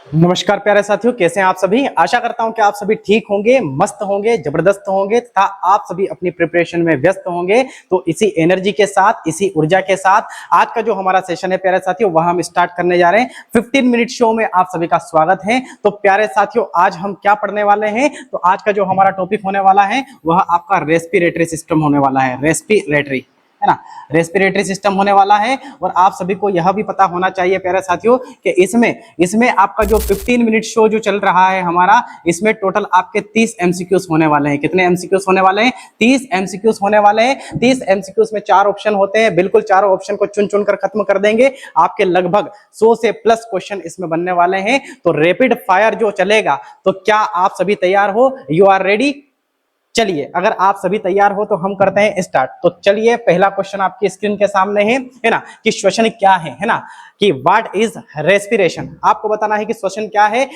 नमस्कार प्यारे साथियों, कैसे हैं आप सभी। आशा करता हूं कि आप सभी ठीक होंगे, मस्त होंगे, जबरदस्त होंगे तथा आप सभी अपनी प्रिपरेशन में व्यस्त होंगे। तो इसी एनर्जी के साथ, इसी ऊर्जा के साथ आज का जो हमारा सेशन है प्यारे साथियों, वह हम स्टार्ट करने जा रहे हैं। 15 मिनट शो में आप सभी का स्वागत है। तो प्यारे साथियों, आज हम क्या पढ़ने वाले हैं, तो आज का जो हमारा टॉपिक होने वाला है वह आपका रेस्पिरेटरी सिस्टम होने वाला है। रेस्पिरेटरी है ना, रेस्पिरेटरी सिस्टम होने वाला है। और आप सभी को यह भी पता होना चाहिए प्यारे साथियों कि इसमें आपका जो 15 मिनट शो जो चल रहा है हमारा, इसमें टोटल आपके 30 एमसीक्यूज होने वाले हैं। कितने एमसीक्यूज होने वाले हैं? 30 एमसीक्यूज होने वाले हैं। 30 एमसीक्यूज में 4 ऑप्शन होते हैं, बिल्कुल चारों ऑप्शन को चुन चुन कर खत्म कर देंगे। आपके लगभग 100 से प्लस क्वेश्चन इसमें बनने वाले हैं। तो रैपिड फायर जो चलेगा, तो क्या आप सभी तैयार हो? You are ready? चलिए, अगर आप सभी तैयार हो तो हम करते हैं स्टार्ट। तो चलिए, पहला क्वेश्चन आपकी स्क्रीन के सामने है ना, कि श्वसन क्या है ना, कि व्हाट इज रेस्पिरेशन। आपको बताना है कि श्वसन क्या है।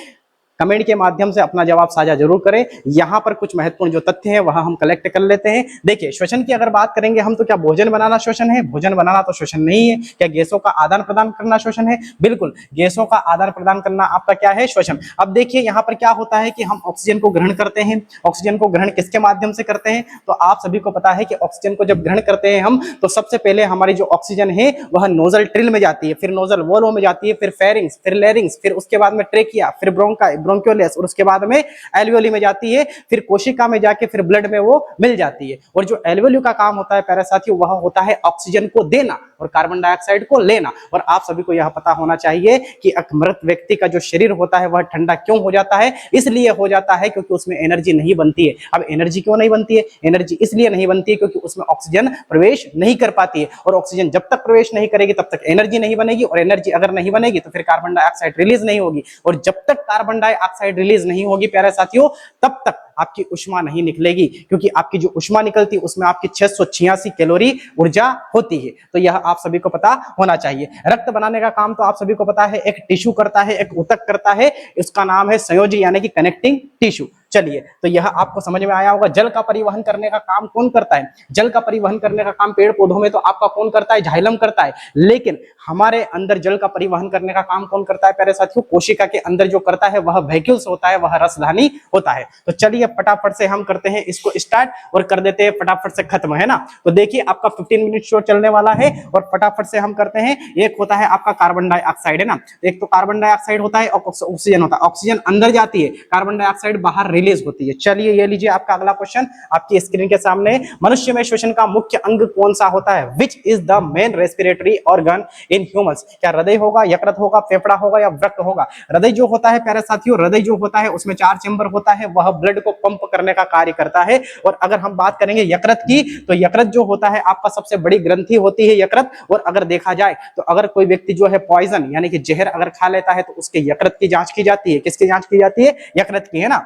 कमेंट के माध्यम से अपना जवाब साझा जरूर करें। यहां पर कुछ महत्वपूर्ण जो तथ्य हैं वह हम कलेक्ट कर लेते हैं। देखिए, श्वसन की अगर बात करेंगे हम, तो क्या भोजन बनाना श्वसन है? भोजन बनाना तो श्वसन नहीं है। क्या गैसों का आदान प्रदान करना श्वसन है? बिल्कुल, गैसों का आदान प्रदान करना आपका क्या है? श्वसन। अब देखिए, यहाँ पर क्या होता है कि हम ऑक्सीजन को ग्रहण करते हैं। ऑक्सीजन को ग्रहण किसके माध्यम से करते हैं? तो आप सभी को पता है कि ऑक्सीजन को जब ग्रहण करते हैं हम, तो सबसे पहले हमारी जो ऑक्सीजन है वह नोजल ट्रिल में जाती है, फिर नोजल वॉल्व में जाती है, फिर फेरिंग्स, फिर लैरिंग्स, फिर उसके बाद में ट्रेकिया, फिर ब्रोंकाई, ब्रोंक्योलेस, और उसके बाद में एल्वियोली में जाती है, फिर कोशिका में जाके फिर ब्लड में वो मिल जाती है। और जो एल्वियोली का काम होता है प्यारे साथियों, वह होता है ऑक्सीजन को देना और कार्बन डाइऑक्साइड को लेना। और आप सभी को यह पता होना चाहिए कि एक मृत व्यक्ति का जो शरीर होता है वह ठंडा क्यों हो जाता है? इसलिए हो जाता है क्योंकि उसमें एनर्जी नहीं बनती है। अब एनर्जी क्यों नहीं बनती है? एनर्जी इसलिए नहीं बनती है क्योंकि उसमें ऑक्सीजन प्रवेश नहीं कर पाती है। और ऑक्सीजन जब तक प्रवेश नहीं करेगी तब तक एनर्जी नहीं बनेगी, और एनर्जी अगर नहीं बनेगी तो फिर कार्बन डाइऑक्साइड रिलीज नहीं होगी। और जब तक कार्बन डाइऑक्साइड रिलीज नहीं होगी प्यारे साथियों, तब तक आपकी ऊष्मा नहीं निकलेगी, क्योंकि आपकी जो ऊष्मा निकलती है उसमें आपकी 686 कैलोरी ऊर्जा होती है। तो यह आप सभी को पता होना चाहिए। रक्त बनाने का काम तो आप सभी को पता है, एक टिश्यू करता है, एक ऊतक करता है, इसका नाम है संयोजी यानी कि कनेक्टिंग टिश्यू। चलिए, तो यह आपको समझ में आया होगा। जल का परिवहन करने का काम कौन करता है? जल का परिवहन करने का काम पेड़ पौधों में तो आपका कौन करता है? जाइलम करता है। लेकिन हमारे अंदर जल का परिवहन करने का काम कौन करता है प्यारे साथियों? कोशिका के अंदर जो करता है वह वैक्यूल्स होता है, वह रसधानी होता है। तो चलिए, फटाफट से हम करते हैं इसको स्टार्ट और कर देते हैं फटाफट से खत्म, है ना। तो देखिए, आपका 15 मिनट शो चलने वाला है और फटाफट से हम करते हैं। एक होता है आपका कार्बन डाइऑक्साइड, है ना। एक तो कार्बन डाइऑक्साइड होता है और ऑक्सीजन होता है। ऑक्सीजन अंदर जाती है, कार्बन डाइऑक्साइड बाहर रिलीज होती है। चलिए, ये लीजिए आपका अगला क्वेश्चन आपकी स्क्रीन के सामने। मनुष्य में श्वसन का मुख्य अंग कौन सा होता है? Which is the main respiratory organ in humans? क्या हृदय होगा, यकृत होगा, फेफड़ा होगा या वृक्क होगा? हृदय जो होता है प्यारे साथियों, हृदय जो होता है उसमें 4 चेंबर होता है, वह ब्लड को पंप करने का कार्य करता है। और अगर हम बात करेंगे यकृत की, तो यकृत जो होता है आपका सबसे बड़ी ग्रंथि होती है यकृत। और अगर देखा जाए तो अगर कोई व्यक्ति जो है पॉइजन यानी कि जहर अगर खा लेता है तो उसके यकृत की जांच की जाती है। किसकी जांच की जाती है? यकृत की, है ना।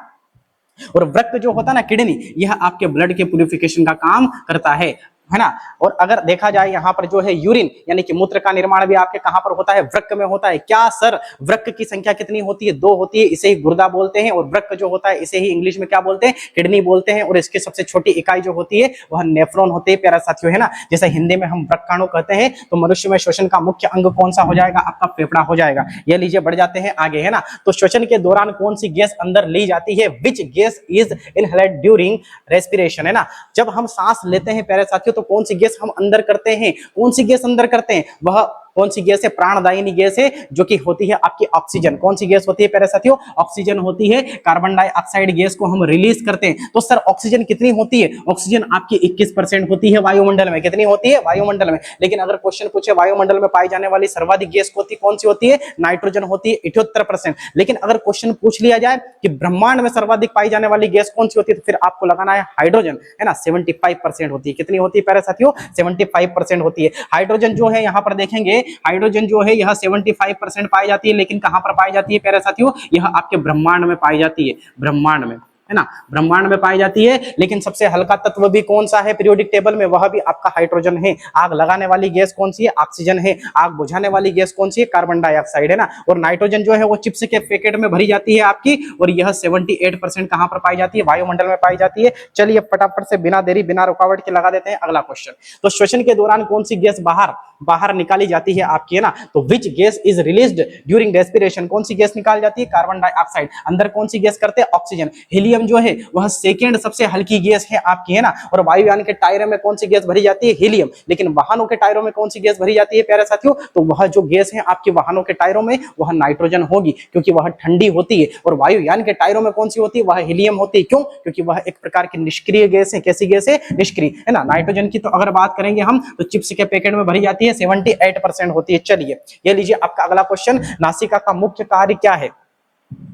और वृक्क जो होता है ना, किडनी, यह आपके ब्लड के प्यूरिफिकेशन का काम करता है ना। और अगर देखा जाए यहाँ पर जो है यूरिन यानी कि मूत्र का निर्माण भी आपके कहां पर होता है? वृक्क में होता है। क्या सर, वृक्क की संख्या कितनी होती है? 2 होती है। इसे ही गुर्दा बोलते हैं। और वृक्क जो होता है इसे ही इंग्लिश में क्या बोलते हैं? किडनी बोलते हैं। और इसकी सबसे छोटी इकाई जो होती है वह नेफ्रॉन होती है प्यारा साथियों, है ना। जैसे हिंदी में हम वृक्काणु कहते हैं। तो मनुष्य में श्वसन का मुख्य अंग कौन सा हो जाएगा? आपका फेफड़ा हो जाएगा। ये लीजिए, बढ़ जाते हैं आगे, है ना। तो श्वसन के दौरान कौन सी गैस अंदर ली जाती है? Which gas is inhaled during respiration, है ना। जब हम सांस लेते हैं प्यारे साथियों, तो कौन सी गैस हम अंदर करते हैं? कौन सी गैस अंदर करते हैं? वह कौन सी गैस है? प्राणदायिनी गैस है, जो कि होती है आपकी ऑक्सीजन। कौन सी गैस होती है प्यारे साथियों? ऑक्सीजन होती है। कार्बन डाइऑक्साइड गैस को हम रिलीज करते हैं। तो सर, ऑक्सीजन कितनी होती है? ऑक्सीजन आपकी 21% होती है वायुमंडल में। कितनी होती है? वायुमंडल में। लेकिन अगर क्वेश्चन पूछे वायुमंडल में पाई जाने वाली सर्वाधिक गैस कौन सी होती है? नाइट्रोजन होती है, 78%। लेकिन अगर क्वेश्चन पूछ लिया जाए कि ब्रह्मांड में सर्वाधिक पाई जाने वाली गैस कौन सी होती है, तो फिर आपको लगाना है हाइड्रोजन, है ना। 75% होती है। कितनी होती है प्यारे साथियों? 75% होती है। हाइड्रोजन जो है यहाँ पर देखेंगे, हाइड्रोजन जो है यह 75% पाई जाती है। लेकिन कहां पर पाई जाती है प्यारे साथियों? यह आपके ब्रह्मांड में पाई जाती है, ब्रह्मांड में, है है ना, ब्रह्मांड में पाई जाती है। लेकिन सबसे हल्का तत्व भी कौन सा है पीरियोडिक टेबल में, वह भी आपका हाइड्रोजन है। आग लगाने वाली गैस कौन सी है, ऑक्सीजन है। आग बुझाने वाली गैस कौन सी है, कार्बन डाइऑक्साइड है ना। और नाइट्रोजन जो है वो चिप्स के पैकेट में भरी जाती है आपकी, और यह 78% कहां पर पाई जाती है, वायुमंडल में पाई जाती है। चलिए फटाफट से बिना देरी बिना रुकावट के लगा देते हैं अगला क्वेश्चन। तो श्वसन के दौरान कौन सी गैस बाहर निकाली जाती है आपकी, है ना। तो which gas is released during respiration, कौन सी गैस निकाली जाती है, कार्बन डाइऑक्साइड। अंदर कौन सी गैस करते हैं, ऑक्सीजन। हीलियम जो है वह सेकंड सबसे हल्की गैस है आपकी, है ना। और वायुयान के टायरों में कौन सी गैस भरी जाती है, हीलियम। लेकिन वाहनों के टायरों में कौन सी गैस भरी जाती है प्यारे साथियों, तो वह जो गैस है आपके वाहनों के टायरों में वह नाइट्रोजन होगी, क्योंकि वह ठंडी होती है। और वायुयान के टायरों में कौन सी होती है, वह हीलियम होती है। क्यों, क्योंकि वह एक प्रकार की निष्क्रिय गैस है। कैसी गैस है, निष्क्रिय, है ना। नाइट्रोजन की तो अगर बात करेंगे हम तो चिप्स के पैकेट में भरी जाती है, 78% होती है। चलिए ये लीजिए आपका अगला क्वेश्चन, नासिका का मुख्य कार्य क्या है।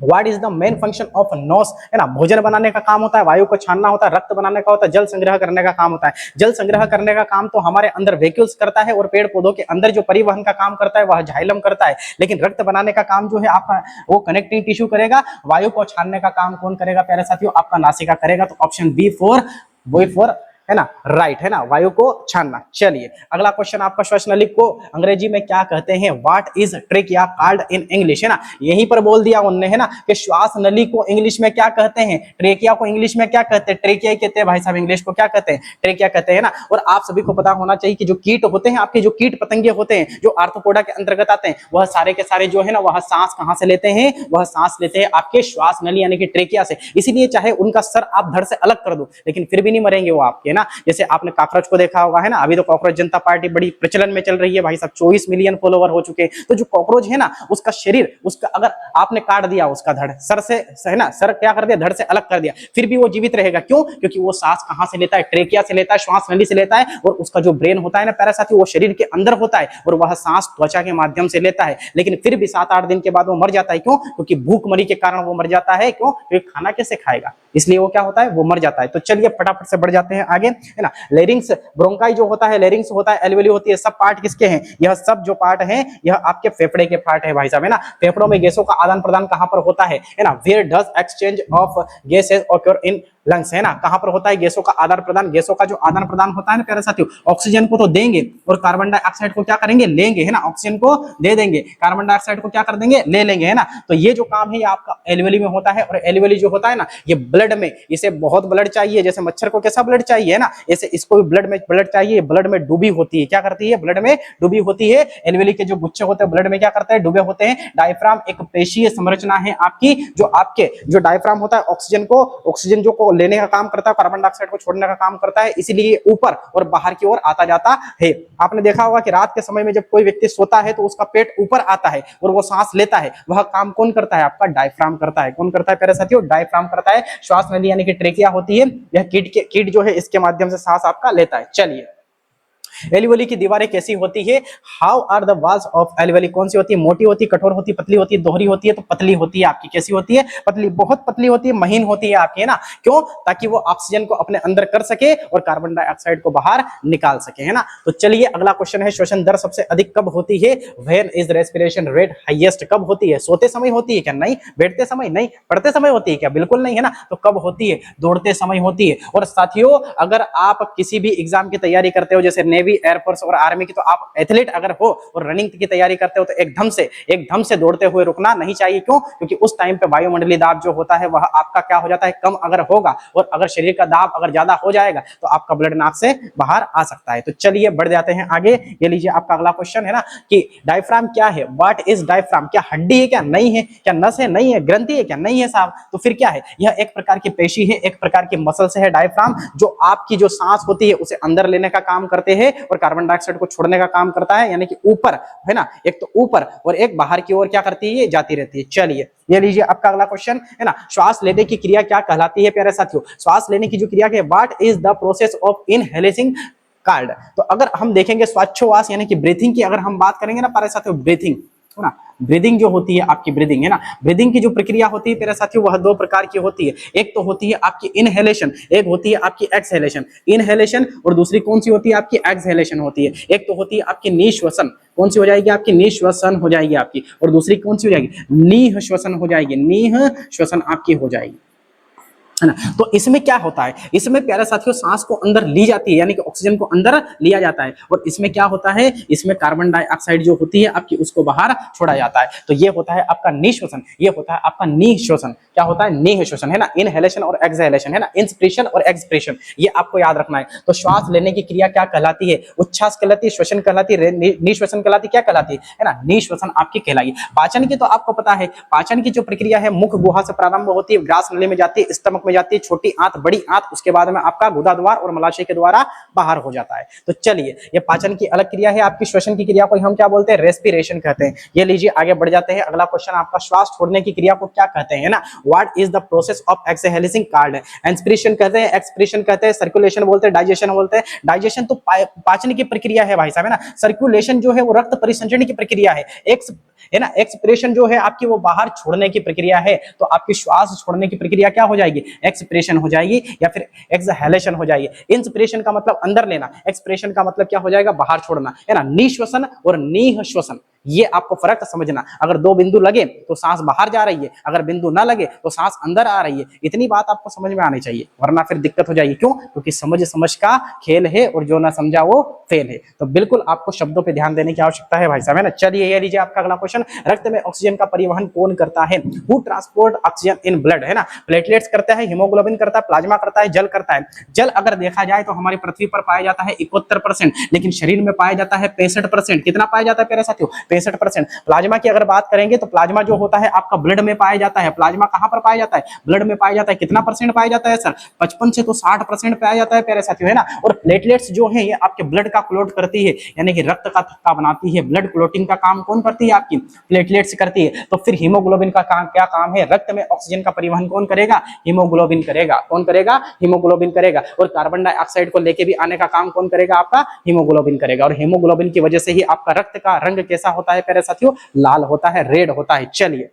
What is the main function of nose, है ना। भोजन बनाने का काम होता है, वायु को छानना होता है, रक्त बनाने का होता है, जल संग्रह करने का काम होता है। जल संग्रह करने का काम तो हमारे अंदर वैक्यूल्स करता है, और पेड़ पौधों के अंदर जो परिवहन का काम करता है वह जाइलम करता है। लेकिन रक्त बनाने का काम जो है आपका वो कनेक्टिंग टिश्यू करेगा। वायु को छानने का काम कौन करेगा प्यारे साथियों, आपका नासिका करेगा। तो ऑप्शन बी फॉर है ना, राइट, है ना, वायु को छानना। चलिए अगला क्वेश्चन आपका, श्वासनली को अंग्रेजी में क्या कहते हैं, what is trachea called in English, है ना। यहीं पर बोल दिया उन्होंने, है ना, कि श्वासनली को इंग्लिश में क्या कहते हैं, ट्रेकिया को इंग्लिश में क्या कहते हैं, ट्रेकिया कहते हैं भाई साहब, इंग्लिश को क्या कहते हैं, ट्रेकिया कहते हैं ना। और आप सभी को पता होना चाहिए कि जो कीट होते हैं आपके, जो कीट पतंगे होते हैं जो आर्थ्रोपोडा के अंतर्गत आते हैं, वह सारे के सारे जो है ना वह सांस कहां से लेते हैं, वह सांस लेते हैं आपके श्वासनली यानी कि ट्रेकिया से। इसीलिए चाहे उनका सर आप धड़ से अलग कर दो लेकिन फिर भी नहीं मरेंगे वो आपके, है ना। जैसे आपने कॉकरोच को देखा होगा, है ना। अभी तो कॉकरोच जनता पार्टी बड़ी प्रचलन में चल रही है भाई साहब, 24 मिलियन फॉलोवर हो चुके हैं। तो जो कॉकरोच है ना, उसका शरीर, उसका अगर आपने काट दिया उसका धड़ सर से, है ना, सर क्या कर दिया, धड़ से अलग कर दिया, फिर भी वो जीवित रहेगा। क्यों, क्योंकि वो सांस कहां से लेता है, ट्रेकिया से लेता है, श्वास नली से लेता है। और उसका जो ब्रेन होता है ना प्यारे साथी, वो शरीर के अंदर होता है, और वह सांस त्वचा के माध्यम से लेता है। लेकिन फिर भी 7-8 दिन के बाद वो मर जाता है। क्यों, क्योंकि भूखमरी के कारण वो मर जाता है। क्यों, क्योंकि खाना कैसे खाएगा, इसलिए वो क्या होता है, वो मर जाता है। तो चलिए फटाफट से बढ़ जाते हैं आगे, है ना। लेरिंग्स, ब्रोंकाई जो होता है, लेरिंग्स होता है, एल्वेली होती है, सब पार्ट किसके हैं, यह सब जो पार्ट है यह आपके फेफड़े के पार्ट है भाई साहब, है ना। फेफड़ों में गैसों का आदान प्रदान कहां पर होता है ना, where does exchange of gases occur in lungs, है ना। कहां पर होता है गैसों का आदान प्रदान, गैसों का जो आदान प्रदान होता है ना प्यारे साथियों, ऑक्सीजन को तो देंगे और कार्बन डाइऑक्साइड को क्या करेंगे, लेंगे, है ना। ऑक्सीजन को दे देंगे, कार्बन डाइऑक्साइड को क्या कर देंगे, ले लेंगे, है ना। तो ये जो काम है ये आपका एल्वेली में होता है। और एल्वेली जो होता है ना, ये ब्लड में, इसे बहुत ब्लड चाहिए, जैसे मच्छर को कैसा ब्लड चाहिए, है ना, ऐसे इसको भी ब्लड में ब्लड चाहिए। ब्लड में डूबी होती है, क्या करती है, ब्लड में डूबी होती है। एल्वेली के जो गुच्छे होते हैं ब्लड में क्या करते हैं, डूबे होते हैं। डायफ्राम एक पेशीय संरचना है आपकी, जो आपके जो डायफ्राम होता है ऑक्सीजन जो को लेने का काम करता है, कार्बन डाइऑक्साइड को छोड़ने का काम करता है, इसीलिए ऊपर और बाहर की ओर आता जाता है। आपने देखा होगा कि रात के समय में जब कोई व्यक्ति सोता है तो उसका पेट ऊपर आता है और वो सांस लेता है, वह काम कौन करता है, आपका डायफ्राम करता है। कौन करता है प्यारे साथियों, डायफ्राम करता है। श्वास नली यानी कि ट्रेकिया होती है, यह कीट जो है इसके माध्यम से सांस आपका लेता है। चलिए एल्वेली की दीवारें कैसी होती है, how are the walls of alveoli, कौन सी होती है, मोटी होती है, कठोर होती है, पतली होती है, दोहरी होती है, तो पतली होती है आपकी। कैसी होती है, पतली, बहुत पतली होती है, महीन होती है आपकी, है ना। क्यों, ताकि वो ऑक्सीजन को अपने अंदर कर सके और कार्बन डाइऑक्साइड को बाहर निकाल सके, है ना। तो चलिए अगला क्वेश्चन है, श्वसन दर सबसे अधिक कब होती है, when is respiration rate highest, कब होती है, सोते समय होती है क्या, नहीं। बैठते समय नहीं, पढ़ते समय होती है क्या, बिल्कुल नहीं, है ना। तो कब होती है, दौड़ते समय होती है। और साथियों अगर आप किसी भी एग्जाम की तैयारी करते हो, जैसे नेवी, एयरफोर्स और आर्मी की, तो आप एथलीट अगर हो और रनिंग की तैयारी करते हो तो एकदम से दौड़ते हुए रुकना नहीं चाहिए। क्यों, क्योंकि उस टाइम पे वायुमंडलीय दाब जो होता है वह आपका क्या हो जाता है, कम अगर होगा, और अगर शरीर का दाब अगर ज्यादा हो जाएगा तो आपका ब्लड नाक से बाहर आ सकता है। तो चलिए बढ़ जाते हैं आगे। ये लीजिए आपका अगला क्वेश्चन है ना, कि डायफ्राम क्या है, व्हाट इज डायफ्राम, क्या हड्डी है क्या, नहीं है, क्या नस है, नहीं है, ग्रंथि है क्या, नहीं है साहब, तो फिर क्या है, यह एक प्रकार की पेशी है, एक प्रकार की मसल्स है डायफ्राम, जो आपकी जो सांस होती है उसे अंदर लेने का काम करते हैं और कार्बन डाइऑक्साइड को छोड़ने का काम करता है, यानी कि ऊपर, है ना, एक तो ऊपर और एक बाहर की ओर क्या करती है, जाती रहती है। चलिए ये लीजिए आपका अगला क्वेश्चन है ना, श्वास लेने की क्रिया क्या कहलाती है प्यारे साथियों, श्वास लेने की जो क्रिया है, what is the process of inhaling card. तो अगर हम देखेंगे श्वासोच्छ्वास यानी कि ब्रीथिंग की अगर हम बात करेंगे ना प्यारे साथियों, ब्रीथिंग, है ना, ब्रीदिंग जो होती है आपकी, ब्रीदिंग, है ना, ब्रीदिंग की जो प्रक्रिया होती है प्यारे साथियों वह दो प्रकार की होती है। एक तो होती है आपकी इनहेलेशन, एक होती है आपकी एक्सहेलेशन। इनहेलेशन और दूसरी कौन सी होती है, आपकी एक्सहेलेशन होती है। एक तो होती है आपकी निश्वसन, कौन सी हो जाएगी, आपकी निश्वसन हो जाएगी आपकी, और दूसरी कौन सी हो जाएगी, निःश्वसन हो जाएगी, निःश्वसन आपकी हो जाएगी। है ना। तो इसमें क्या होता है, इसमें प्यारे साथियों सांस को अंदर ली जाती है, यानी कि ऑक्सीजन को अंदर लिया जाता है, और इसमें क्या होता है, इसमें कार्बन डाइऑक्साइड जो होती है आपकी उसको बाहर छोड़ा जाता है। तो ये होता है आपका निश्वसन, ये होता है आपका निश्वसन। क्या होता है, निश्वसन, है ना। इनहेलेशन और एक्सहेलेशन, है ना, इंस्पिरेशन और एक्सप्रेशन, ये आपको याद रखना है। तो श्वास लेने की क्रिया क्या कहलाती है, उच्छ्वास कहलाती है, श्वसन कहलाती है, निश्वसन कहलाती है, क्या कहलाती है ना, निश्वसन आपकी कहलाई। पाचन की तो आपको पता है, पाचन की जो प्रक्रिया है मुख गुहा से प्रारंभ होती है, ग्रास नली में जाती है, स्टमक में जाती है, छोटी आंत, बड़ी आंत, उसके बाद में आपका गुदा द्वार और मलाशय के द्वारा बाहर हो जाता है। तो चलिए, ये पाचन की अलग क्रिया है। आपकी श्वसन की क्रिया को हम क्या बोलते हैं, रेस्पिरेशन कहते हैं। ये लीजिए आगे बढ़ जाते हैं। अगला क्वेश्चन आपका, श्वास छोड़ने की क्रिया को क्या कहते हैं, ना। What is the process of exhaling card, inspiration कहते हैं, एक्सप्रेशन कहते हैं, सर्कुलेशन बोलते हैं, डाइजेशन बोलते हैं। डाइजेशन तो पाचन की प्रक्रिया है भाई साहब, है ना। सर्कुलेशन जो है वो रक्त परिसंचरण की प्रक्रिया है, है ना। एक्सप्रेशन जो है आपकी वो बाहर छोड़ने की प्रक्रिया है। तो आपकी श्वास छोड़ने की प्रक्रिया क्या हो जाएगी, एक्सप्रेशन हो जाएगी, या फिर एक्सहेलेशन हो जाएगी। इंस्पिरेशन का मतलब अंदर लेना, एक्सप्रेशन का मतलब क्या हो जाएगा, बाहर छोड़ना, है ना। निश्वसन और निःश्वसन, ये आपको फर्क समझना। अगर दो बिंदु लगे तो सांस बाहर जा रही है, अगर बिंदु ना लगे तो सांस अंदर आ रही है। इतनी बात आपको समझ में आनी चाहिए, वरना फिर दिक्कत हो जाएगी। क्यों, क्योंकि समझ समझ का खेल है, और जो ना समझा वो फेल है। तो बिल्कुल आपको शब्दों पे ध्यान देने की आवश्यकता है भाई साहब, है ना। चलिए ये लीजिए आपका अगला क्वेश्चन, रक्त में ऑक्सीजन का परिवहन कौन करता है, who transport oxygen in blood, है ना। प्लेटलेट्स करता है, हीमोग्लोबिन करता है, प्लाज्मा करता है, जल करता है। जल अगर देखा जाए तो हमारी पृथ्वी पर पाया जाता है 71%, लेकिन शरीर में पाया जाता है 65%। कितना पाया जाता है प्यारे साथियों, 65%। प्लाज्मा की अगर बात करेंगे तो प्लाज्मा जो होता है आपका ब्लड में पाया जाता है। प्लाज्मा कहां पर पाया जाता है, ब्लड में पाया जाता है। कितना परसेंट पाया जाता है सर, 55 से तो 60% पाया जाता है प्यारे साथियों, है ना। और प्लेटलेट्स जो है ये आपके ब्लड का क्लोट करती है, यानी कि रक्त का थक्का बनाती है। ब्लड क्लोटिंग का काम कौन करती है, आपकी प्लेटलेट्स करती है। तो फिर हीमोग्लोबिन का काम क्या काम है, रक्त में ऑक्सीजन का परिवहन कौन करेगा, हीमोग्लोबिन करेगा। कौन करेगा, हीमोग्लोबिन करेगा। और कार्बन डाइऑक्साइड को लेके भी आने का काम कौन करेगा, आपका हीमोग्लोबिन करेगा। और हीमोग्लोबिन की वजह से ही आपका रक्त का रंग कैसा होता है प्यारे साथियों, लाल होता है, रेड होता है। चलिए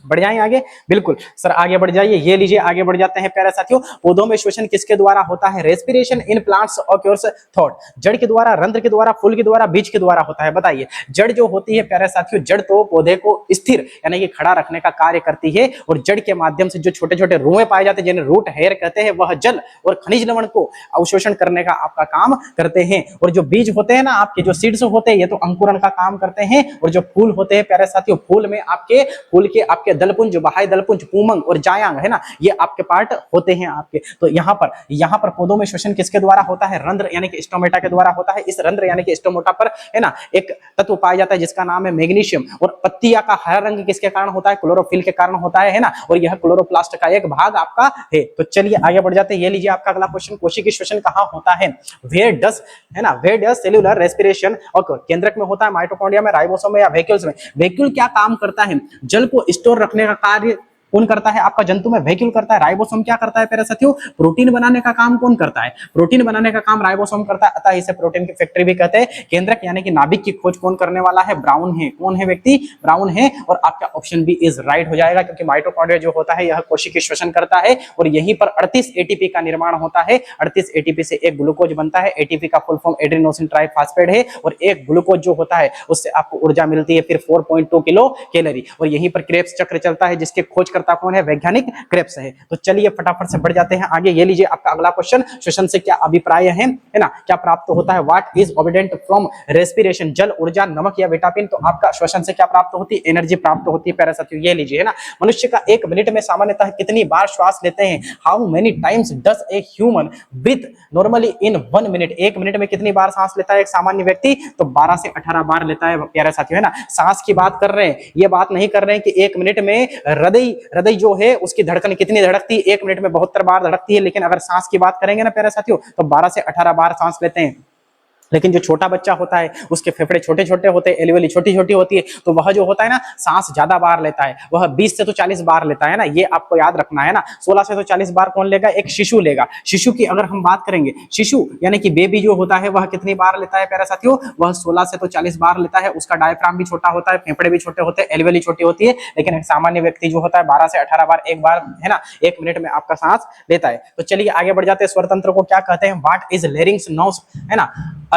बढ़ जाएं आगे, बिल्कुल सर आगे बढ़ जाइए। ये लीजिए आगे बढ़ जाते हैं प्यारे साथियों। पौधों में श्वसन किसके द्वारा होता है, respiration in plants occurs thought, जड़ के द्वारा, रंध्र के द्वारा, फूल के द्वारा, बीज के द्वारा होता है। बताइए, जड़ जो होती है प्यारे साथियों, जड़ तो पौधे को स्थिर यानी कि खड़ा रखने का कार्य करती है, और जड़ के माध्यम से जो छोटे छोटे रुएं पाए जाते हैं जिन्हें रूट हेयर कहते हैं, वह जल और खनिज लवण को अवशोषण करने का आपका काम करते हैं। और जो बीज होते हैं ना आपके, जो सीड्स होते हैं, ये तो अंकुरण का काम करते हैं। और जो फूल होते हैं प्यारे साथियों, फूल में आपके फूल के आपके दलपुंज, बाह्य दलपुंज, पूमंग और जायांग, है ना, ये आपके पार्ट होते हैं आपके। तो यहाँ पर पौधों में श्वसन किसके द्वारा होता है, रंध्र यानी कि स्टोमेटा के द्वारा होता है। इस रंध्र यानी कि स्टोमेटा पर, है ना, एक तत्व पाया जाता है जिसका नाम है मैग्नीशियम। और पत्तियां का हरा रंग किसके कारण होता है, क्लोरोफिल के कारण होता है ना। और यह क्लोरोप्लास्ट का एक भाग आपका है। तो चलिए आगे बढ़ जाते हैं। ये लीजिए आपका अगला क्वेश्चन, कोशिकीय श्वसन कहाँ होता है, वेयर डज, है ना, वेयर डज सेल्यूलर रेस्पिरेशन और केंद्रक में होता है, माइटोकॉन्ड्रिया में, राइबोसोम में, या वैक्यूल्स में। वैक्यूल क्या काम करता है, जल को स्टोर रखने का कार्य कौन करता है, आपका जंतु में वैक्यूल करता है। राइबोसोम क्या करता है प्यारे साथियों, प्रोटीन बनाने का काम कौन करता है, प्रोटीन बनाने का काम राइबोसोम करता है। अतः इसे प्रोटीन की फैक्ट्री भी कहते हैं। केंद्रक यानी कि नाभिक की खोज कौन करने वाला है, ब्राउन है। कौन है व्यक्ति, ब्राउन है। और आपका ऑप्शन बी इज राइट हो जाएगा, क्योंकि माइटोकॉन्ड्रिया जो होता है यह कोशिकीय श्वसन करता है, और यहीं पर 38 एटीपी का निर्माण होता है। 38 एटीपी से एक ग्लूकोज बनता है। एटीपी का फुल फॉर्म एड्रेनोसिन ट्राइफॉस्फेट है, और एक ग्लूकोज जो होता है उससे आपको ऊर्जा मिलती है फिर 4.2 किलो कैलोरी। और यहीं पर क्रेब्स चक्र चलता है, जिसके खोजकर्ता कौन है, वैज्ञानिक क्रेब्स है। तो चलिए फटाफट से बढ़ जाते हैं आगे। ये लीजिए आपका अगला क्वेश्चन, श्वसन से क्या अभिप्राय है ना, क्या प्राप्त होता है, what is obedient from respiration, जल, ऊर्जा, नमक या विटामिन। तो आपका श्वसन से क्या प्राप्त होती है, एनर्जी प्राप्त होती है प्यारे साथियों। ये लीजिए, है ना, मनुष्य का एक मिनट में सामान्यतः कितनी बार श्वास लेते हैं, how many times does a human breathe normally in 1 minute. एक मिनट में कितनी बार सांस लेता है एक सामान्य व्यक्ति, तो 12 से 18 बार लेता है प्यारे साथियों, है ना। सांस की बात कर रहे हैं, ये बात नहीं कर रहे हैं कि एक मिनट में हृदय जो है उसकी धड़कन कितनी धड़कती है, एक मिनट में 72 बार धड़कती है। लेकिन अगर सांस की बात करेंगे ना प्यारे साथियों, तो 12 से 18 बार सांस लेते हैं। लेकिन जो छोटा बच्चा होता है उसके फेफड़े छोटे छोटे होते हैं, एल्वियोली छोटी छोटी होती है, तो वह जो होता है ना सांस ज्यादा बार लेता है, वह 20 से तो 40 बार लेता है ना। ये आपको याद रखना है ना। 16 से तो 40 बार कौन लेगा, एक शिशु लेगा। शिशु की अगर हम बात करेंगे, शिशु यानी कि बेबी जो होता है वह कितनी बार लेता है प्यारे साथियों, वह 16 से तो 40 बार लेता है। उसका डायफ्राम भी छोटा होता है, फेफड़े भी छोटे होते हैं, एल्वियोली छोटी होती है। लेकिन एक सामान्य व्यक्ति जो होता है 12 से 18 बार एक बार, है ना, एक मिनट में आपका सांस लेता है। तो चलिए आगे बढ़ जाते हैं। स्वरतंत्र को क्या कहते हैं, व्हाट इज लैरिंक्स नोज, है ना,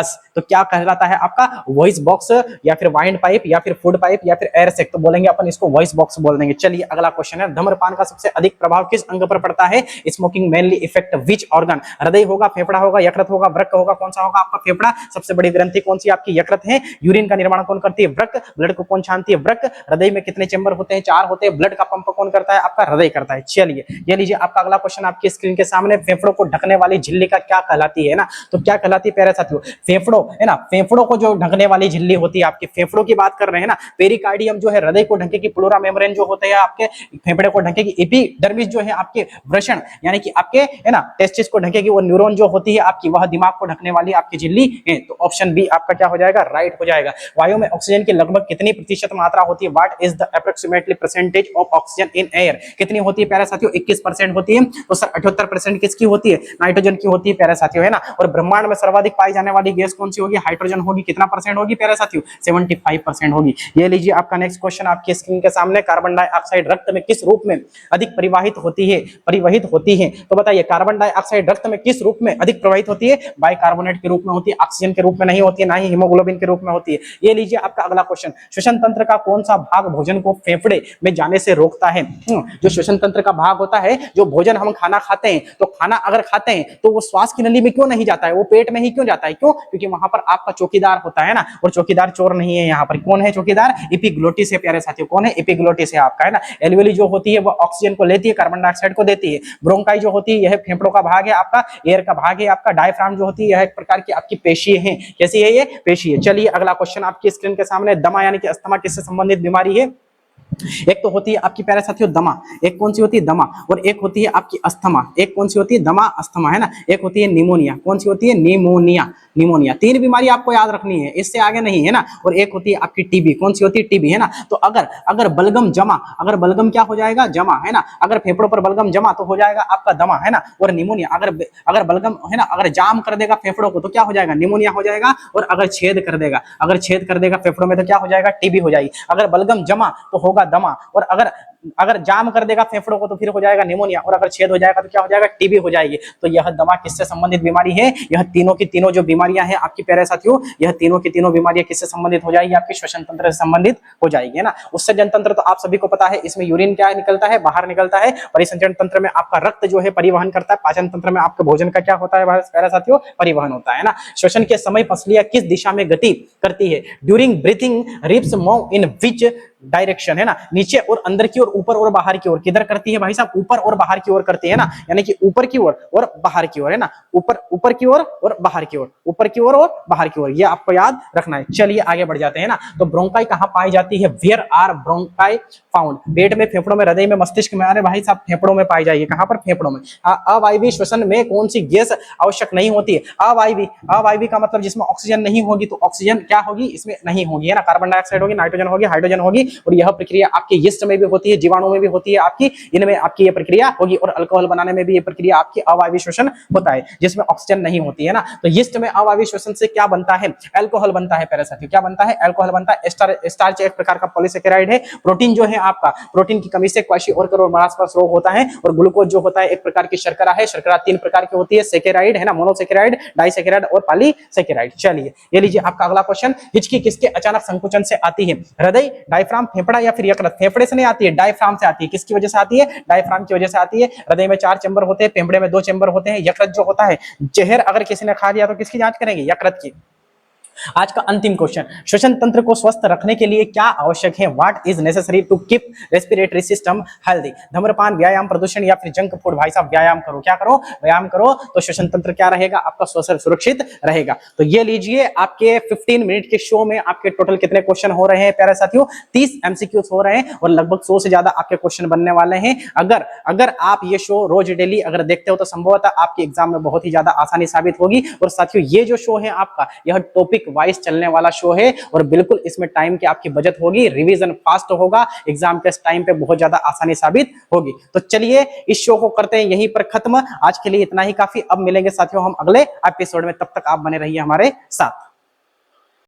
बस। तो क्या कहलाता है आपका? वॉइस बॉक्स या फिर वाइंड पाइप या फिर फूड पाइप या फिर एयर सेक, तो बोलेंगे अपन इसको वॉइस बॉक्स बोल देंगे। चलिए अगला क्वेश्चन है, धूम्रपान का सबसे अधिक प्रभाव किस अंग पर पड़ता है? Smoking mainly effect which organ? हृदय होगा, फेफड़ा होगा, यकृत होगा, वृक्क होगा, कौन सा होगा आपका? फेफड़ा। सबसे बड़ी ग्रंथि कौन सी आपकी? यकृत है। यूरिन का निर्माण कौन करती है? वृक्क। ब्लड को कौन छानती है? वृक्क। हृदय में कितने चेंबर होते हैं? 4 होते हैं। ब्लड का पंप कौन करता है? आपका हृदय करता है। चलिए ये लीजिए आपका अगला क्वेश्चन आपकी स्क्रीन के सामने, फेफड़ों को ढकने वाली झिल्ली का क्या कहलाती है ना? तो क्या कहलाती है प्यारे साथियों? फेफड़ों है ना, फेफड़ों को जो ढकने वाली झिल्ली होती है, आपके फेफड़ों की बात कर रहे हैं ना। पेरिकार्डियम जो है हृदय को ढकेगी, प्लूरा मेम्ब्रेन जो होते हैं आपके फेफड़े को ढकेगी, एपिडर्मिस जो है आपके वृषण यानी कि आपके है ना टेस्टिस को ढकेगी, वो न्यूरॉन जो होती है आपकी वह दिमाग को ढकने वाली आपकी झिल्ली है। तो ऑप्शन बी आपका क्या हो जाएगा? राइट हो जाएगा। वायु में ऑक्सीजन की लगभग कितनी प्रतिशत मात्रा होती है? What is the approximately percentage of oxygen in air? कितनी होती है प्यारे साथियों? 21% होती है। तो सर 78% किसकी होती है? नाइट्रोजन की होती है प्यारे साथियों, है ना। और ब्रह्मांड में सर्वाधिक पाई जाने वाली गैस कौन सी होगी? हाइड्रोजन होगी। कितना परसेंट होगी प्यारे साथियों? 75% होगी। ये लीजिए आपका नेक्स्ट क्वेश्चन आपकी स्क्रीन के सामने, कार्बन डाइऑक्साइड रक्त में किस रूप में अधिक परिवाहित होती है? तो बताइए कार्बन डाइऑक्साइड रक्त में किस रूप में अधिक प्रवाहित होती है? बाइकार्बोनेट के रूप में होती है, ऑक्सीजन के रूप में नहीं होती है, ना ही हीमोग्लोबिन के रूप में होती है। ये लीजिए आपका अगला क्वेश्चन, श्वसन तंत्र का कौन सा भाग भोजन को फेफड़े में जाने से रोकता है? जो श्वसन तंत्र का भाग होता है, जो भोजन हम खाना खाते हैं, तो खाना अगर खाते हैं तो वो श्वास की नली में क्यों नहीं जाता है? वो पेट में ही क्यों जाता है? क्यों? क्योंकि वहां पर आपका चौकीदार होता है ना, और चौकीदार चोर नहीं है। यहाँ पर कौन है चौकीदार? एपिग्लोटिस है प्यारे साथियों। कौन है? एपिग्लोटिस है आपका, है ना। एल्वियोली जो होती है वो ऑक्सीजन को लेती है, कार्बन डाइऑक्साइड को देती है। ब्रोंकाई जो होती है यह फेफड़ों का भाग है आपका, एयर का भाग है आपका। डायफ्राम जो होती है यह एक प्रकार की आपकी पेशी है। कैसी है ये? पेशी है। चलिए अगला क्वेश्चन आपकी स्क्रीन के सामने, दमा यानी कि अस्थमा किससे संबंधित बीमारी है? एक तो होती है आपकी प्यारे साथियों दमा, एक कौन सी होती है? दमा। और एक होती है आपकी अस्थमा, एक कौन सी होती है? दमा अस्थमा, है ना। एक होती है निमोनिया, कौन सी होती है? निमोनिया। निमोनिया। 3 बीमारी आपको याद रखनी है, इससे आगे नहीं, है ना। और एक होती है आपकी टीबी, कौन सी होती है? टीबी, है ना। तो अगर बलगम जमा, अगर बलगम क्या हो जाएगा? जमा, है ना। अगर फेफड़ों पर बलगम जमा तो हो जाएगा आपका दमा, है ना। और निमोनिया अगर बलगम है ना, अगर जाम कर देगा फेफड़ों को तो क्या हो जाएगा? निमोनिया हो जाएगा। और अगर छेद कर देगा फेफड़ों में तो क्या हो जाएगा? टीबी हो जाएगी। अगर बलगम जमा तो होगा दमा, और अगर जाम कर देगा फेफड़ों को तो फिर हो जाएगा निमोनिया, और अगर छेद हो जाएगा तो क्या हो जाएगा? टीबी हो जाएगी। तो यह दमा किससे संबंधित बीमारी है? यह तीनों की तीनों जो बीमारियां हैं आपकी प्यारे साथियों, यह तीनों की तीनों बीमारियां किससे संबंधित हो जाएगी? आपके श्वसन तंत्र से संबंधित हो जाएगी, है ना। उत्सर्जन तंत्र तो आप सभी को पता है, इसमें यूरिन क्या निकलता है? बाहर निकलता है। परिसंचरण तंत्र में आपका रक्त जो है परिवहन करता है। पाचन तंत्र में आपके भोजन का क्या होता है प्यारे साथियों? परिवहन होता है ना। श्वसन के समय पसलियां किस दिशा में गति करती है? During breathing ribs move in which direction, है ना। नीचे और अंदर की ओर, ऊपर और बाहर की ओर। किधर करती है भाई साहब? ऊपर और बाहर की ओर करती है ना, यानी कि ऊपर की ओर और बाहर की ओर, है ना। ऊपर की ओर और बाहर की ओर, ऊपर की ओर और बाहर की ओर, ये आपको याद रखना है। चलिए आगे बढ़ जाते हैं ना। तो ब्रोंकाई कहां पाई जाती है? Where are bronchi found? पेट में, फेफड़ों में, हृदय में, मस्तिष्क में? अरे भाई साहब फेफड़ों में पाई जाएगी। कहां पर? फेफड़ों में। अवायवीय श्वसन में कौन सी गैस आवश्यक नहीं होती है? अवायवीय का मतलब जिसमें ऑक्सीजन नहीं होगी, तो ऑक्सीजन क्या होगी? इसमें नहीं होगी, है ना। कार्बन डाइऑक्साइड होगी, नाइट्रोजन होगी, हाइड्रोजन होगी। और यह प्रक्रिया आपके यीस्ट में भी होती है, जीवाणु में भी होती है आपकी, इनमें आपकी ये प्रक्रिया होगी। और अल्कोहल बनाने में भी ये प्रक्रिया आपकी अवायवीय श्वसन होता है, जिसमें ऑक्सीजन नहीं होती है ना। तो यीस्ट में अवायवीय श्वसन से क्या बनता है? अल्कोहल बनता है प्यारे साथियों। क्या बनता है? अल्कोहल बनता है। स्टार्च एक प्रकार का पॉलीसेकेराइड है। प्रोटीन जो है आपका, प्रोटीन की कमी से क्वाशीओर्कर और मारास्मस रोग होता है। और ग्लूकोज जो होता है एक प्रकार की शर्करा है। शर्करा 3 प्रकार की होती है, सेकेराइड, है ना, मोनोसेकेराइड, डाइसेकेराइड और पॉलीसेकेराइड। चलिए ये लीजिए आपका अगला क्वेश्चन, हिचकी किसके अचानक संकुचन से आती है? हृदय, डायफ्राम, फेफड़ा या फिर यकृत? फेफड़े से नहीं आती है, डायफ्राम से आती है। किसकी वजह से आती है? डायफ्राम की वजह से आती है। हृदय में 4 चैम्बर होते हैं, फेफड़े में 2 चैम्बर होते हैं। यकृत जो होता है, जहर अगर किसी ने खा लिया तो किसकी जांच करेंगे? यकृत की। आज का अंतिम क्वेश्चन, श्वसन तंत्र को स्वस्थ रखने के लिए क्या आवश्यक है? What is necessary to keep respiratory system healthy? धूम्रपान, व्यायाम, प्रदूषण या फिर जंक फूड? भाई साहब व्यायाम करो। क्या करो? व्यायाम करो, तो श्वसन तंत्र क्या रहेगा? आपका श्वसन सुरक्षित रहेगा। तो ये लीजिए आपके 15 मिनट के शो में आपके टोटल कितने क्वेश्चन हो रहे हैं प्यारे साथियों? 30 एमसीक्यूज हो रहे हैं और लगभग 100 से ज्यादा आपके क्वेश्चन बनने वाले हैं। अगर आप ये शो रोज डेली अगर देखते हो तो संभवतः आपके एग्जाम में बहुत ही ज्यादा आसानी साबित होगी। और साथियों ये जो शो है आपका, यह टॉपिक वाइज चलने वाला शो है और बिल्कुल इसमें टाइम की आपकी बचत होगी, रिवीजन फास्ट होगा, एग्जाम के टाइम पे बहुत ज्यादा आसानी साबित होगी। तो चलिए इस शो को करते हैं यहीं पर खत्म। आज के लिए इतना ही काफी। अब मिलेंगे साथियों हम अगले एपिसोड में, तब तक आप बने रहिए हमारे साथ।